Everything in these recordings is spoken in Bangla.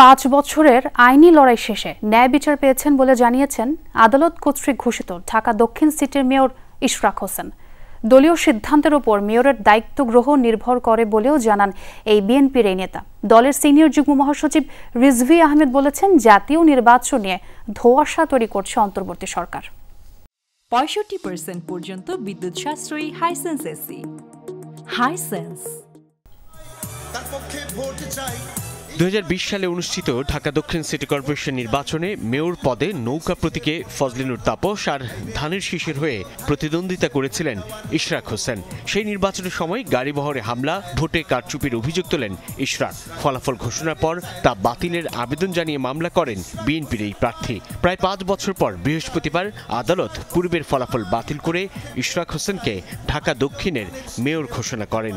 5 বছরের আইনি লড়াই শেষে ন্যায় বিচার পেয়েছেন বলে জানিয়েছেন আদালত কর্তৃক ঘোষিত ঢাকা দক্ষিণ সিটির মেয়র ইশরাক হোসেন। দলীয় সিদ্ধান্তের উপর মেয়রের দায়িত্ব গ্রহণ নির্ভর করে বলেও জানান এই বিএনপির এই নেতা। দলের সিনিয়র যুগ্ম মহাসচিব রিজভী আহমেদ বলেছেন, জাতীয় নির্বাচন নিয়ে ধোঁয়াশা তৈরি করছে অন্তর্বর্তী সরকার। 65% পর্যন্ত বিদ্যুৎ সাশ্রয়ী হাইসেন্স এসি। হাইসেন্স 2020 সালে অনুষ্ঠিত ঢাকা দক্ষিণ সিটি কর্পোরেশন নির্বাচনে মেয়র পদে নৌকা প্রতীকে ফজলিনুর তাপস আর ধানের শীষের হয়ে প্রতিদ্বন্দ্বিতা করেছিলেন ইশরাক হোসেন। সেই নির্বাচনের সময় গাড়িবহরে হামলা, ভোটে কারচুপির অভিযোগ তোলেন ইশরাক। ফলাফল ঘোষণার পর তা বাতিলের আবেদন জানিয়ে মামলা করেন বিএনপির এই প্রার্থী। প্রায় 5 বছর পর বৃহস্পতিবার আদালত পূর্বের ফলাফল বাতিল করে ইশরাক হোসেনকে ঢাকা দক্ষিণের মেয়র ঘোষণা করেন।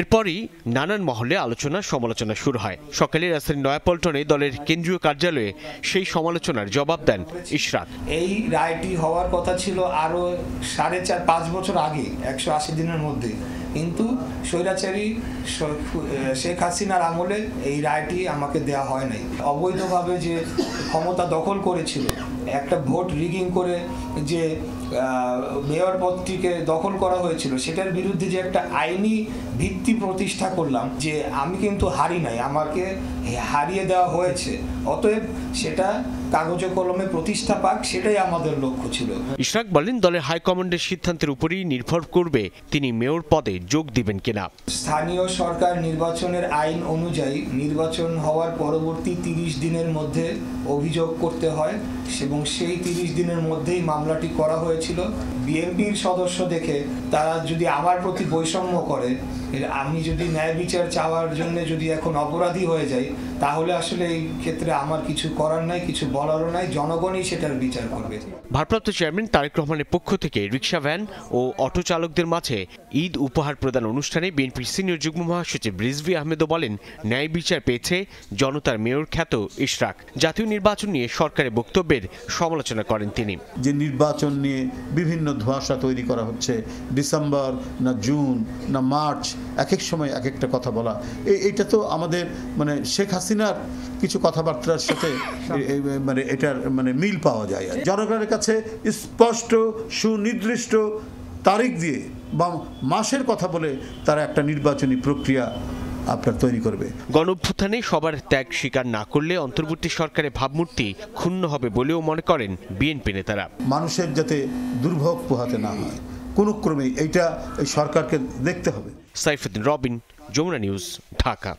এরপরই নানান মহলে আলোচনা সমালোচনা শুরু হয়। সকালে রাজধানীর নয়াপল্টনে দলের কেন্দ্রীয় কার্যালয়ে সেই সমালোচনার জবাব দেন ইশরাক। এই রায়টি হওয়ার কথা ছিল আরো 4.5-5 বছর আগে, 180 দিনের মধ্যে, কিন্তু স্বৈরাচারী শেখ হাসিনার আমলে এই রায়টি আমাকে দেয়া হয় নাই। অবৈধভাবে যে ক্ষমতা দখল করেছিল, একটা ভোট রিগিং করে যে মেয়র পদটিকে দখল করা হয়েছিল, সেটার বিরুদ্ধে যে একটা আইনি ভিত্তি প্রতিষ্ঠা করলাম, যে আমি কিন্তু হারি নাই, আমাকে হারিয়ে দেওয়া হয়েছে, অতএব সেটা কাগজে কলমে প্রতিষ্ঠা পাক, সেটাই আমাদের লক্ষ্য ছিল। ইশরাক বলেন, দলের হাইকমান্ডের সিদ্ধান্তের উপরই নির্ভর করবে তিনি মেয়র পদে যোগ দিবেন কিনা। স্থানীয় সরকার নির্বাচনের আইন অনুযায়ী নির্বাচন হওয়ার পরবর্তী 30 দিনের মধ্যে অভিযোগ করতে হয় এবং সেই 30 দিনের মধ্যেই মামলাটি করা হয়েছিল। বিএনপির সদস্য দেখে তারা যদি আমার প্রতি বৈষম্য করে, আমি যদি ন্যায় বিচার চাওয়ার জন্য যদি এখন অপরাধী হয়ে যাই, তাহলে আসলে এই ক্ষেত্রে আমার কিছু করার নাই, কিছু বলারও নাই, জনগণই সেটার বিচার করবে। ভারপ্রাপ্ত চেয়ারম্যান তারেক রহমানের পক্ষ থেকে রিকশা ভ্যান ও অটো চালকদের মাঝে ঈদ উপহার প্রদান অনুষ্ঠানে বিএনপির সিনিয়র যুগ্ম মহাসচিব রিজভী আহমেদও বলেন, ন্যায় বিচার পেয়েছে জনতার মেয়র খ্যাত ইশরাক। জাতীয় নির্বাচন নিয়ে সরকারের বক্তব্যের সমালোচনা করেন তিনি। যে নির্বাচন নিয়ে বিভিন্ন ধোঁয়াশা তৈরি করা হচ্ছে, ডিসেম্বর না জুন না মার্চ, এক এক সময় এক একটা কথা বলা, এইটা তো আমাদের শেখ হাসিনার কিছু কথাবার্তার সাথে এটার মিল পাওয়া যায়। জনগণের কাছে স্পষ্ট সুনির্দিষ্ট তারিখ দিয়ে বা মাসের কথা বলে তারা একটা নির্বাচনী প্রক্রিয়া আপনার তৈরি করবে। গণঅভ্যুত্থানে সবার ত্যাগ স্বীকার না করলে অন্তর্বর্তী সরকারের ভাবমূর্তি ক্ষুণ্ণ হবে বলেও মনে করেন বিএনপি নেতারা। মানুষের যাতে দুর্ভোগ পোহাতে না হয়, কোনো ক্রমে এইটা এই সরকারকে দেখতে হবে। সাইফুদ্দিন রবিন, যমুনা নিউজ, ঢাকা।